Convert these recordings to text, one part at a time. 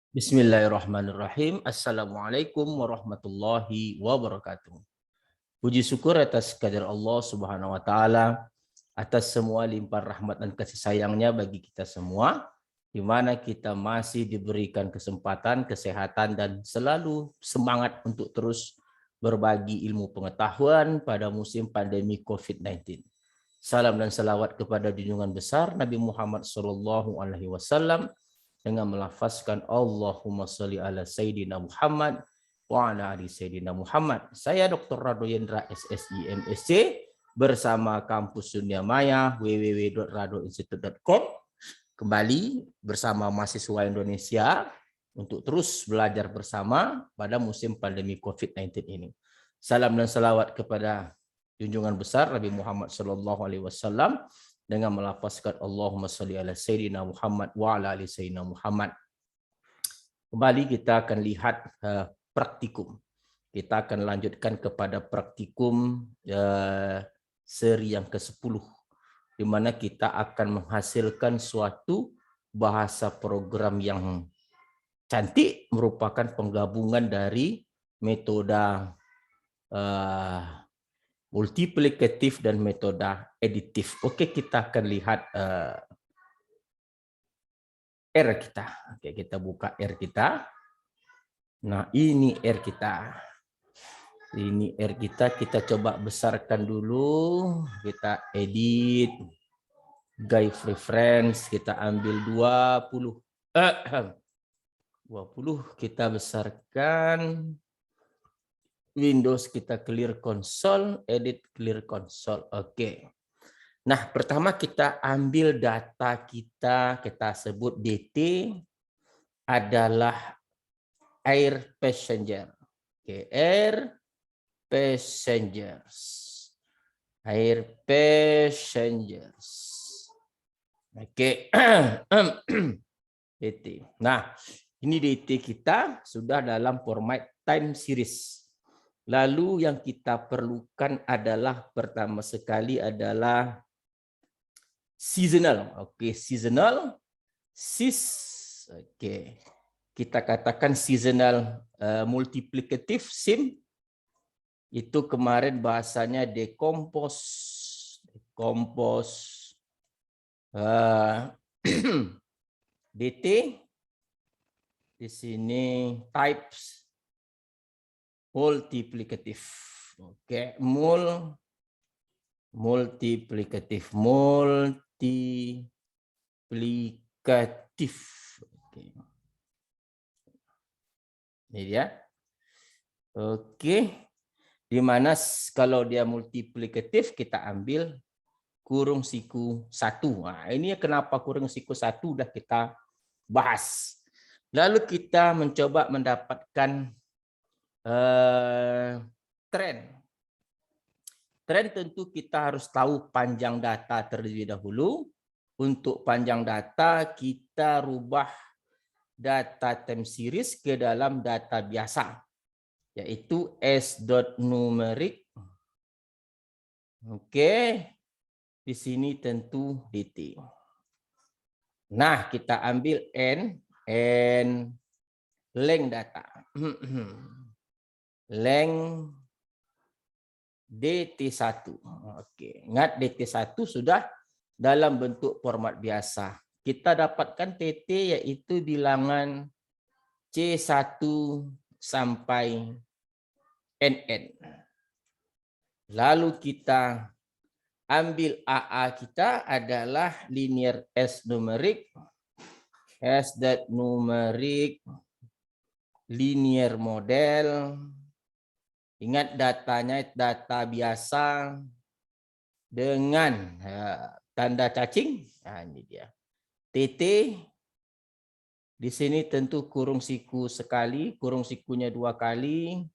Bismillahirrahmanirrahim. Assalamualaikum warahmatullahi wabarakatuh. Puji syukur atas kehadirat Allah Subhanahu wa taala, atas semua limpahan rahmat dan kasih sayangnya bagi kita semua, di mana kita masih diberikan kesempatan, kesehatan dan selalu semangat untuk terus berbagi ilmu pengetahuan pada musim pandemi COVID-19. Salam dan salawat kepada junjungan besar Nabi Muhammad SAW dengan melafazkan Allahumma sholli ala Sayyidina Muhammad wa ala ali Sayyidina Muhammad. Saya Dr. Rado Yendra SSI MSc bersama Kampus Dunia Maya www.radoinstitute.com kembali bersama mahasiswa Indonesia untuk terus belajar bersama pada musim pandemi COVID-19 ini. Salam dan salawat kepada junjungan besar Nabi Muhammad SAW dengan melafazkan Allahumma sholli ala Sayyidina Muhammad wa ala ali Sayyidina Muhammad. Kembali kita akan lihat praktikum. Kita akan lanjutkan kepada praktikum seri yang ke-10, di mana kita akan menghasilkan suatu bahasa program yang cantik, merupakan penggabungan dari metode multiplikatif dan metode editif. Oke, kita akan lihat R kita. Oke, kita buka R kita. Nah, ini R kita. Ini R kita, kita coba besarkan dulu. Kita edit. Guide reference, kita ambil 20. 20 kita besarkan. Windows kita clear console, edit clear console. Oke. Nah, pertama kita ambil data kita sebut DT adalah air passenger. Oke, air passengers. Air passengers. Oke. DT. Nah, ini DT kita sudah dalam format time series. Lalu yang kita perlukan adalah pertama sekali adalah seasonal. Oke, seasonal. Oke. Kita katakan seasonal multiplicative sim. Itu kemarin bahasanya decompose. DT. Di sini types multiplikatif. Oke, multiplikatif. Oke. Ini dia. Oke. Di mana kalau dia multiplikatif kita ambil kurung siku 1. Nah, ini kenapa kurung siku 1 udah kita bahas. Lalu kita mencoba mendapatkan tren. Tren tentu kita harus tahu panjang data terlebih dahulu. Untuk panjang data kita rubah data time series ke dalam data biasa, yaitu s.numeric. Oke, di sini tentu DT. Nah, kita ambil n length data. Length DT1. Oke, ingat DT1 sudah dalam bentuk format biasa. Kita dapatkan TT yaitu bilangan C1 sampai NN. Lalu kita ambil AA kita adalah linear S numeric. S.numeric linear model. Ingat datanya data biasa dengan tanda cacing. Nah, ini dia. TT di sini tentu kurung siku sekali, kurung sikunya 2 kali,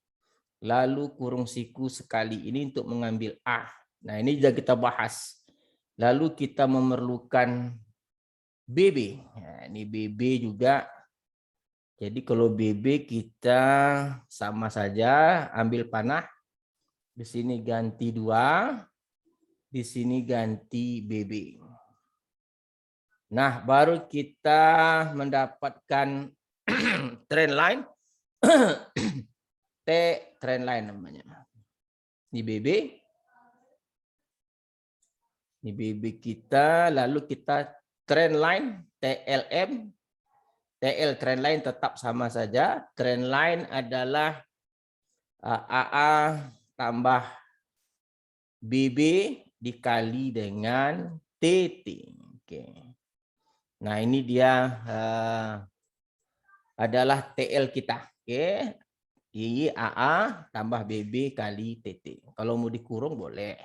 lalu kurung siku sekali. Ini untuk mengambil A. Nah, ini sudah kita bahas. Lalu kita memerlukan BB. Nah, ini BB juga. Jadi kalau BB kita sama saja, ambil panah. Di sini ganti 2, di sini ganti BB. Nah, baru kita mendapatkan trend line. T trend line namanya. Ini BB. Ini BB kita, lalu kita trend line TLM. TL trend line tetap sama saja. Trend line adalah AA tambah BB dikali dengan TT. Oke. Nah, ini dia adalah TL kita. Oke. I AA tambah BB kali TT. Kalau mau dikurung boleh.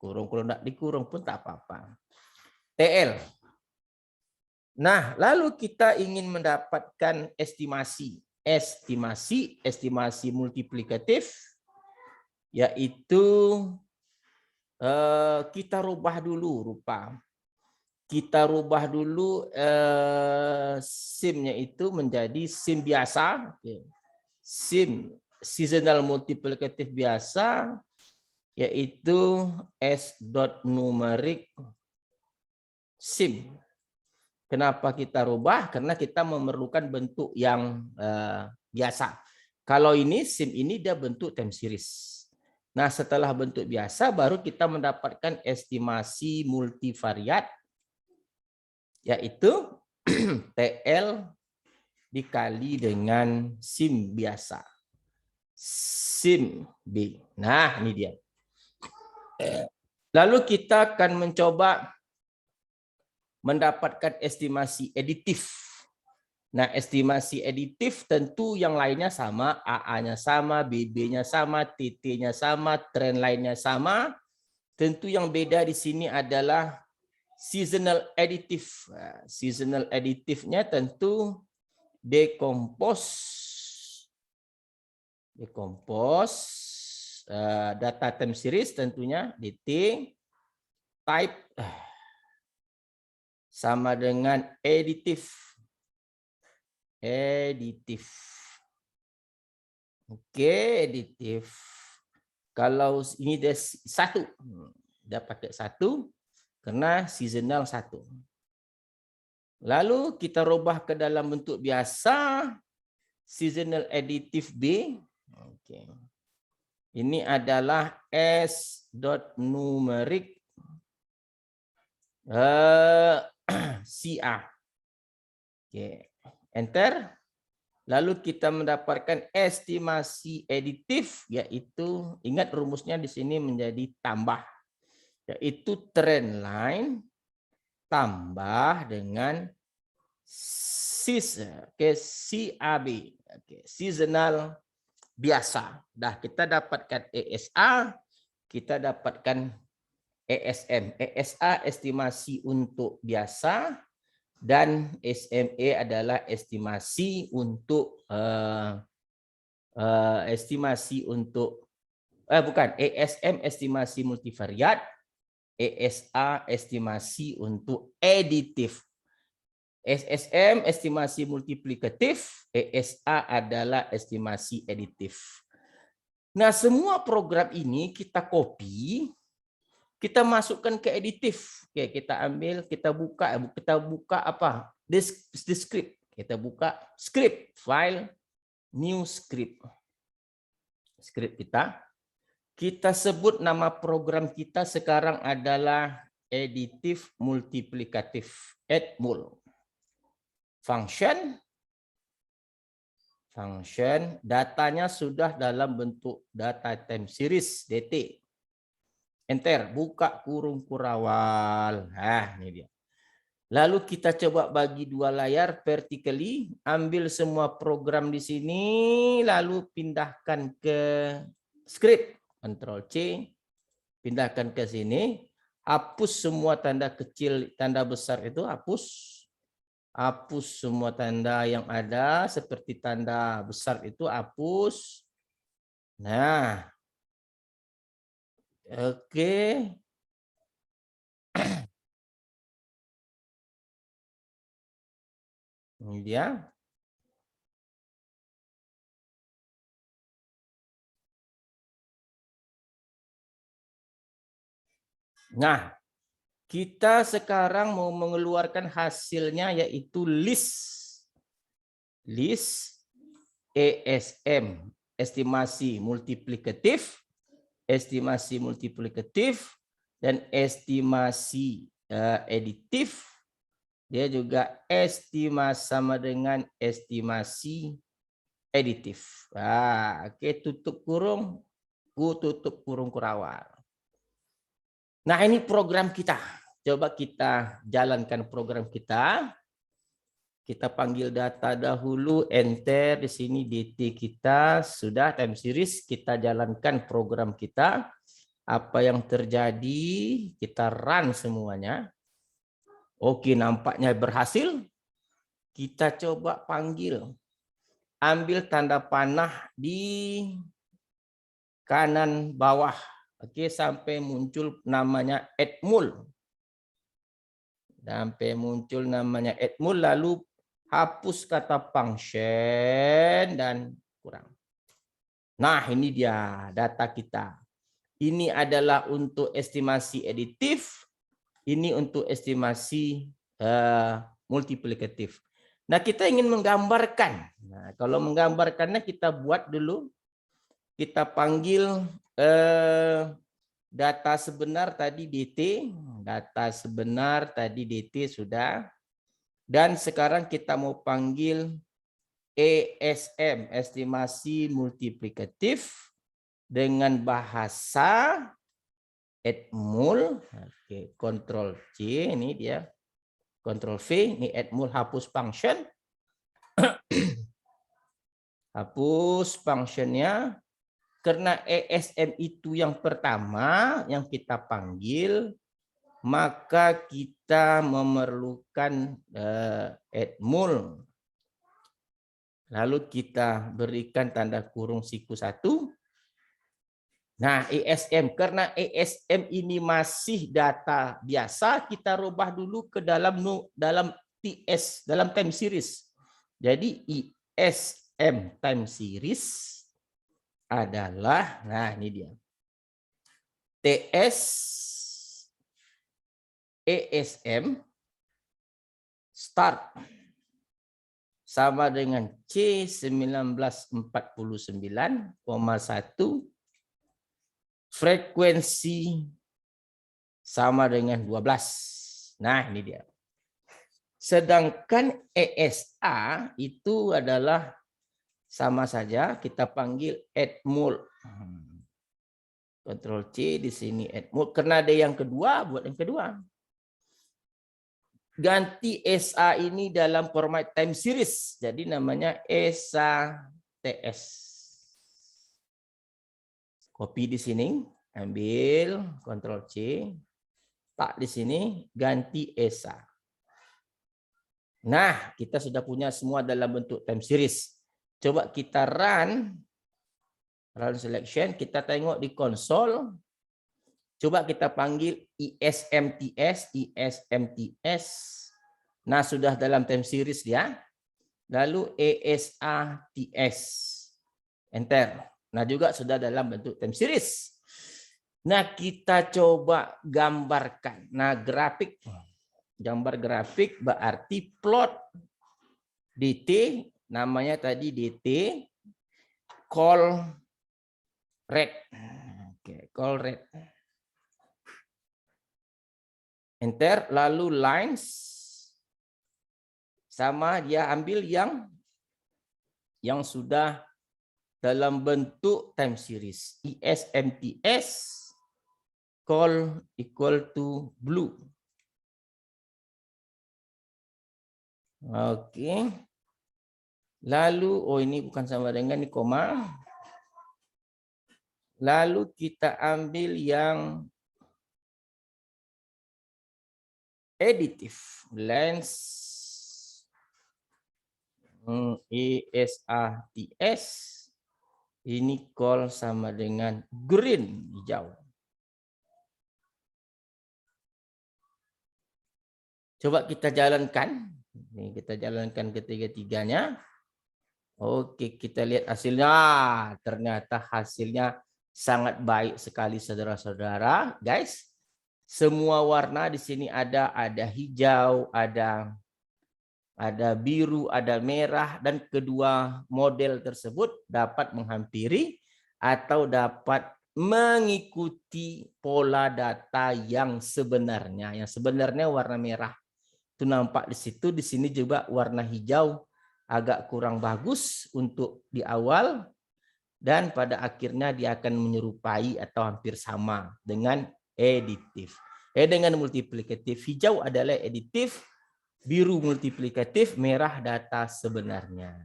Kurung, kalau enggak dikurung pun tak apa-apa. TL. Nah, lalu kita ingin mendapatkan estimasi multiplikatif, yaitu kita rubah dulu rupa. Kita rubah dulu SIM-nya itu menjadi SIM biasa. SIM seasonal multiplikatif biasa, yaitu S.numerik SIM. Kenapa kita rubah? Karena kita memerlukan bentuk yang biasa. Kalau ini SIM ini dia bentuk time series. Nah, setelah bentuk biasa baru kita mendapatkan estimasi multivariat, yaitu TL dikali dengan SIM biasa. SIM B. Nah, ini dia. Lalu kita akan mencoba mendapatkan estimasi aditif. Nah, estimasi aditif tentu yang lainnya sama, AA-nya sama, BB-nya sama, TT-nya sama, trend line-nya sama. Tentu yang beda di sini adalah seasonal additive. Nah, seasonal additive-nya tentu decompose data time series tentunya DT type sama dengan additive. Oke, additive. Kalau ini dia satu, dia pakai satu karena seasonal satu. Lalu kita rubah ke dalam bentuk biasa, seasonal additive B. Oke. Ini adalah S.numerik CA. Oke, enter. Lalu kita mendapatkan estimasi aditif, yaitu ingat rumusnya di sini menjadi tambah, yaitu trend line tambah dengan CAB, seasonal biasa. Dah kita dapatkan ESA, kita dapatkan ESM. ESA estimasi untuk biasa dan SME adalah estimasi untuk ESM estimasi multivariat, ESA estimasi untuk aditif. SSM estimasi multiplikatif, ESA adalah estimasi aditif. Nah, semua program ini kita copy, kita masukkan ke aditif. Oke, kita ambil, kita buka apa? Script. Kita buka script, file, new script. Script kita sebut nama program kita sekarang adalah additive multiplikatif, admul. Function, datanya sudah dalam bentuk data time series DT. Enter, buka kurung kurawal. Nah, ini dia. Lalu kita coba bagi dua layar vertically, ambil semua program di sini, lalu pindahkan ke script, Ctrl C, pindahkan ke sini, hapus semua tanda kecil, tanda besar itu hapus. Hapus semua tanda yang ada, seperti tanda besar itu hapus. Nah, oke. Ini dia. Nah, kita sekarang mau mengeluarkan hasilnya yaitu list list, ESM, estimasi multiplikatif, dan estimasi aditif. Dia juga estimasi sama dengan estimasi aditif. Nah, oke, tutup kurung, tutup kurung kurawal. Nah, ini program kita. Coba kita jalankan program kita. Kita panggil data dahulu, enter di sini DT kita sudah time series, kita jalankan program kita. Apa yang terjadi, kita run semuanya. Oke, nampaknya berhasil. Kita coba panggil. Ambil tanda panah di kanan bawah. Oke, sampai muncul namanya Edmul. Sampai muncul namanya Edmul, lalu hapus kata function dan kurang. Nah, ini dia data kita. Ini adalah untuk estimasi aditif. Ini untuk estimasi multiplikatif. Nah, kita ingin menggambarkan. Nah, kalau menggambarkannya kita buat dulu. Kita panggil data sebenar tadi DT. Data sebenar tadi DT sudah. Dan sekarang kita mau panggil ESM, estimasi multiplikatif, dengan bahasa Edmul. Oke, Ctrl C, ini dia. Ctrl V, ini Edmul, hapus function. Hapus functionnya. Karena ESM itu yang pertama yang kita panggil, maka kita memerlukan Edmul. Lalu kita berikan tanda kurung siku 1. Nah, ESM, karena ESM ini masih data biasa, kita rubah dulu ke dalam TS, dalam time series. Jadi ESM time series adalah, nah ini dia, TS ESM start sama dengan C1949,1 frekuensi sama dengan 12. Nah, ini dia. Sedangkan ESA itu adalah sama saja, kita panggil Edmul. Ctrl C di sini Edmul, karena ada yang kedua, buat yang kedua. Ganti SA ini dalam format time series, jadi namanya ESA TS. Copy di sini, ambil Ctrl C, tak di sini, ganti ESA. Nah, kita sudah punya semua dalam bentuk time series. Coba kita run selection, kita tengok di konsol. Coba kita panggil ISMTS. Nah, sudah dalam time series dia. Lalu ESATS. Enter. Nah, juga sudah dalam bentuk time series. Nah, kita coba gambarkan. Nah, grafik. Gambar grafik berarti plot DT. Namanya tadi DT. Call red. Oke, call red. Enter, lalu lines sama dia ambil yang sudah dalam bentuk time series. ISMTS call equal to blue. Oke. Lalu, oh ini bukan sama dengan ini koma. Lalu kita ambil yang additive lens ESATS ini call sama dengan green, hijau. Coba kita jalankan. Ini kita jalankan ketiga-tiganya. Oke, kita lihat hasilnya. Ternyata hasilnya sangat baik sekali, saudara-saudara, guys. Semua warna di sini ada hijau, ada ada biru, ada merah, dan kedua model tersebut dapat menghampiri atau dapat mengikuti pola data yang sebenarnya. Yang sebenarnya warna merah itu nampak di situ. Di sini juga warna hijau agak kurang bagus untuk di awal, dan pada akhirnya dia akan menyerupai atau hampir sama dengan editif. Dengan multiplikatif, hijau adalah editif, biru multiplikatif, merah data sebenarnya.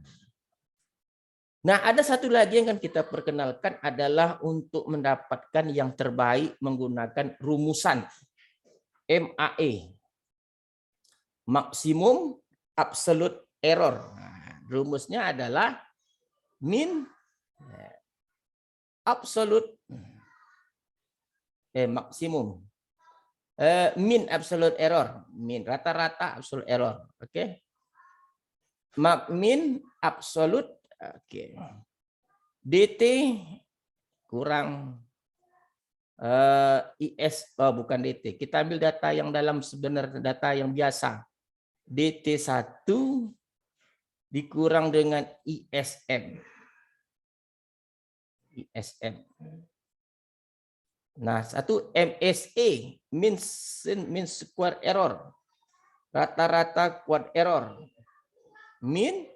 Nah, ada satu lagi yang kan kita perkenalkan adalah untuk mendapatkan yang terbaik menggunakan rumusan MAE, maksimum absolute error. Nah, rumusnya adalah min absolute maksimum min absolute error, min rata-rata absolute error, oke. Min absolute, oke. DT kurang IS, bukan DT. Kita ambil data yang dalam sebenarnya data yang biasa. DT1 dikurang dengan ISM. ISM. Nah, satu MSE, min square error. Rata-rata quad error. Min,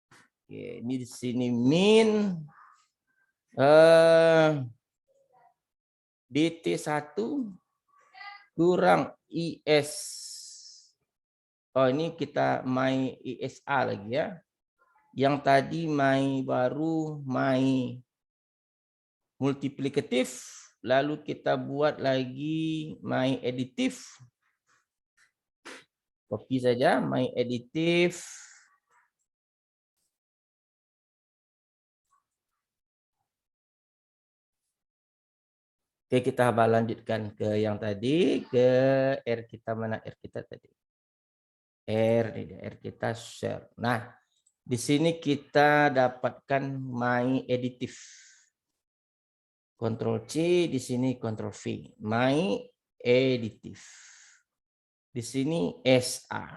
oke, ini di sini min DT1 kurang IS. Oh, ini kita my ISA lagi ya. Yang tadi my baru my multiplikatif, lalu kita buat lagi my editif. Copy saja my editif. Oke, kita lanjutkan ke yang tadi, ke R kita, mana R kita tadi? R kita share. Nah, di sini kita dapatkan my editif. Ctrl C, di sini Ctrl V. My editif. Di sini SA.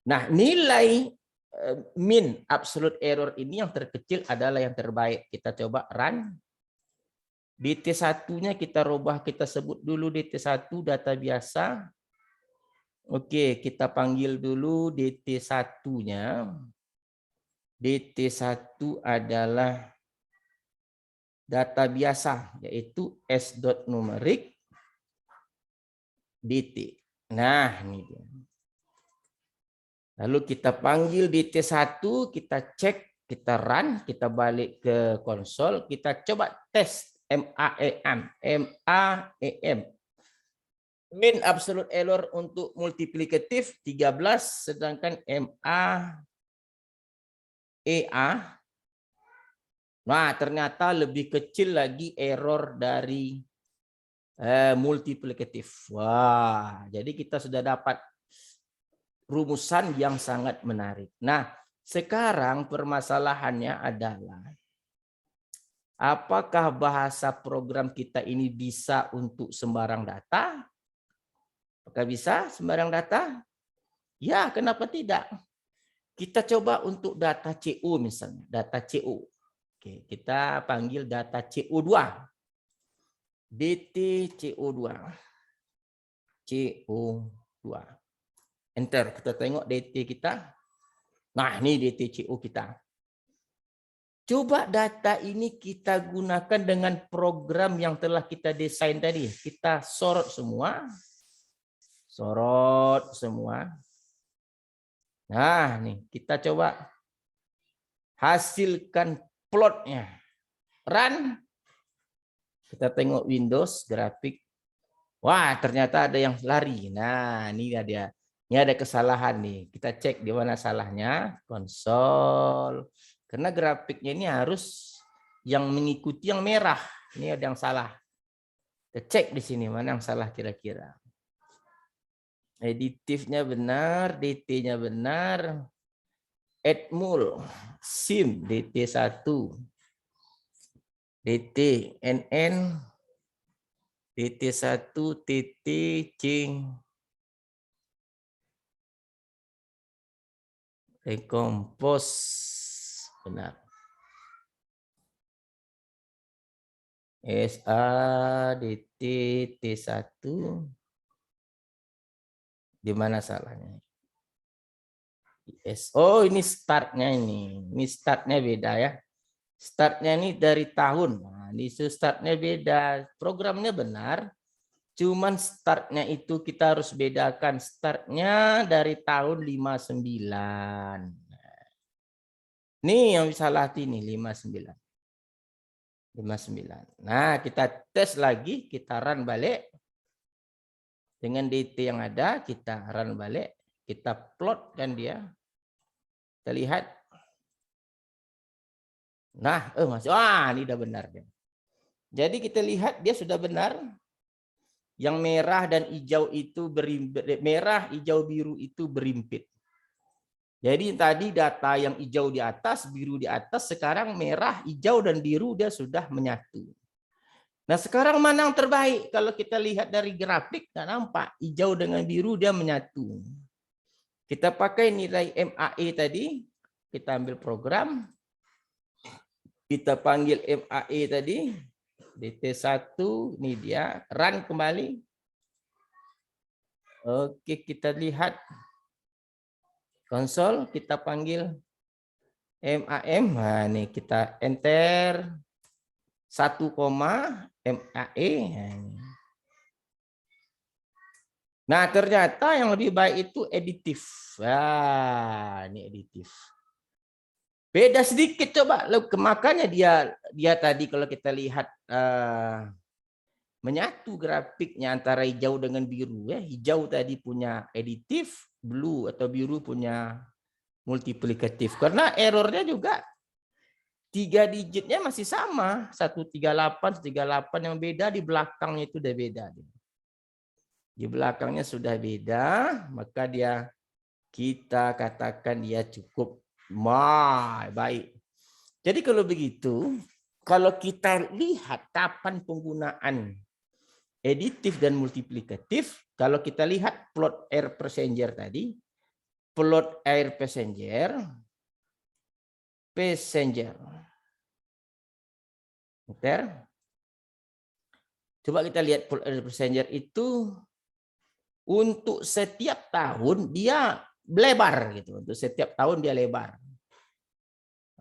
Nah, nilai min absolute error ini yang terkecil adalah yang terbaik. Kita coba run. DT1-nya kita rubah, kita sebut dulu DT1 data biasa. Oke, kita panggil dulu DT1-nya. DT1 adalah data biasa, yaitu s.numeric DT. Nah, ini dia. Lalu kita panggil DT1, kita cek, kita run, kita balik ke konsol, kita coba tes MAEM. Min absolute error untuk multiplikatif 13, sedangkan MAEA, nah ternyata lebih kecil lagi error dari multiplikatif. Wah, jadi kita sudah dapat rumusan yang sangat menarik. Nah, sekarang permasalahannya adalah apakah bahasa program kita ini bisa untuk sembarang data? Apakah bisa sembarang data? Ya, kenapa tidak? Kita coba untuk data CO misalnya, data CO. Oke, kita panggil data CO2. DT CO2. CO2. Enter, kita tengok DT kita. Nah, ini DT CO kita. Coba data ini kita gunakan dengan program yang telah kita desain tadi. Kita sorot semua. Sorot semua. Nah, nih kita coba hasilkan plotnya. Run. Kita tengok Windows grafik. Wah, ternyata ada yang lari. Nah, ini dia. Ini ada kesalahan nih. Kita cek di mana salahnya. Konsol. Karena grafiknya ini harus yang mengikuti yang merah. Ini ada yang salah. Kita cek di sini mana yang salah kira-kira. Editifnya benar, DT-nya benar. Edmul, SIM, DT1. DT, NN, DT1, TT, C. Recompose. Benar. SADT T1. Di mana salahnya? Yes. Oh, ini startnya ini. Ini startnya beda ya. Startnya ini dari tahun. Nah, ini startnya beda. Programnya benar. Cuman startnya itu kita harus bedakan. Startnya dari tahun 59. Nih yang salah ini 59. 59. Nah, kita tes lagi, kita run balik. Dengan DT yang ada, kita run balik. Kita plot kan dia. Kita lihat. Nah, masuk. Ini udah benar. Jadi kita lihat dia sudah benar. Yang merah dan hijau itu merah, hijau, biru itu berimpit. Jadi tadi data yang hijau di atas, biru di atas, sekarang merah, hijau, dan biru dia sudah menyatu. Nah sekarang mana yang terbaik? Kalau kita lihat dari grafik, nggak nampak. Hijau dengan biru dia menyatu. Kita pakai nilai MAE tadi, kita ambil program, kita panggil MAE tadi, DT1, ini dia, run kembali. Oke, kita lihat konsol, kita panggil MAM. Nah, ini kita enter 1, MAE. Nah, ternyata yang lebih baik itu editif. Ini editif. Beda sedikit coba. Makanya dia tadi kalau kita lihat menyatu grafiknya antara hijau dengan biru ya. Hijau tadi punya editif, blue atau biru punya multiplikatif. Karena errornya juga 3 digitnya masih sama, 138, 138, yang beda di belakangnya itu udah beda. Di belakangnya sudah beda, maka kita katakan dia cukup baik. Jadi kalau begitu, kalau kita lihat kapan penggunaan editif dan multiplikatif, kalau kita lihat plot air passenger tadi, plot air passenger. Coba kita lihat plot air passenger itu untuk setiap tahun dia lebar gitu. Untuk setiap tahun dia lebar.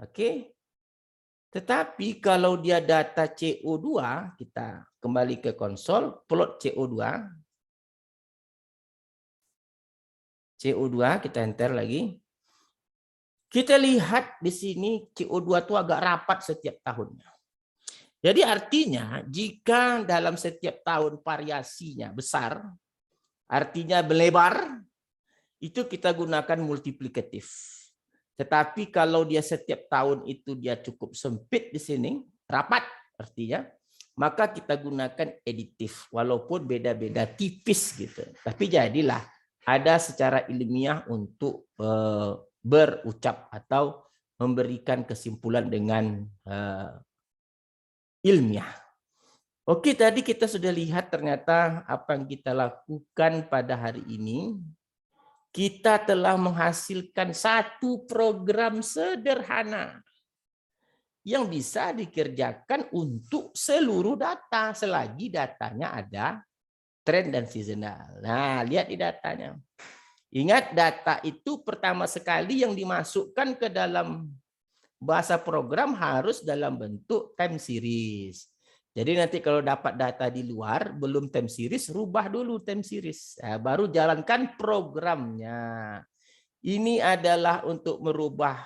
Oke. Tetapi kalau dia data CO2, kita kembali ke konsol, plot CO2. CO2 kita enter lagi. Kita lihat di sini CO2 itu agak rapat setiap tahunnya. Jadi artinya jika dalam setiap tahun variasinya besar, artinya melebar, itu kita gunakan multiplikatif. Tetapi kalau dia setiap tahun itu dia cukup sempit di sini, rapat artinya, maka kita gunakan editif, walaupun beda-beda tipis gitu. Tapi jadilah ada secara ilmiah untuk berucap atau memberikan kesimpulan dengan ilmiah. Oke, tadi kita sudah lihat ternyata apa yang kita lakukan pada hari ini. Kita telah menghasilkan satu program sederhana yang bisa dikerjakan untuk seluruh data selagi datanya ada tren dan seasonal. Nah, lihat di datanya. Ingat, data itu pertama sekali yang dimasukkan ke dalam bahasa program harus dalam bentuk time series. Jadi nanti kalau dapat data di luar belum time series, rubah dulu time series. Nah, baru jalankan programnya. Ini adalah untuk merubah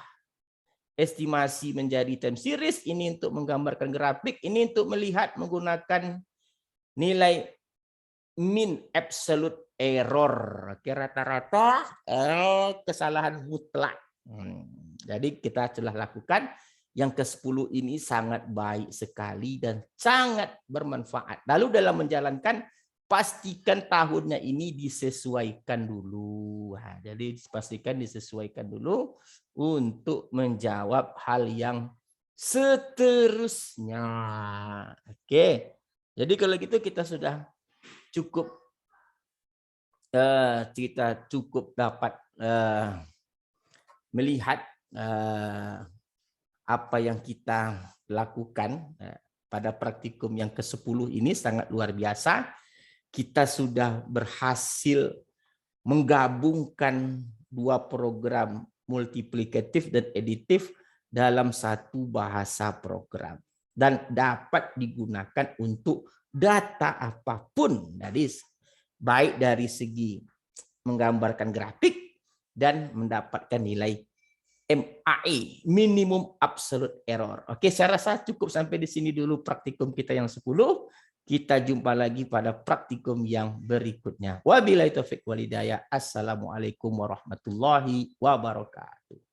estimasi menjadi time series, ini untuk menggambarkan grafik, ini untuk melihat menggunakan nilai mean absolute error. Rata-rata kesalahan mutlak. Jadi kita telah lakukan yang ke-10 ini sangat baik sekali dan sangat bermanfaat. Lalu dalam menjalankan, pastikan tahunnya ini disesuaikan dulu. Nah, jadi pastikan disesuaikan dulu untuk menjawab hal yang seterusnya. Oke. Jadi kalau gitu kita sudah cukup dapat melihat apa yang kita lakukan pada praktikum yang ke-10 ini sangat luar biasa. Kita sudah berhasil menggabungkan dua program multiplikatif dan editif dalam satu bahasa program dan dapat digunakan untuk data apapun, jadi baik dari segi menggambarkan grafik dan mendapatkan nilai MAE, minimum absolute error. Oke, saya rasa cukup sampai di sini dulu praktikum kita yang 10. Kita jumpa lagi pada praktikum yang berikutnya. Wabillahi taufiq wal hidayah. Assalamualaikum warahmatullahi wabarakatuh.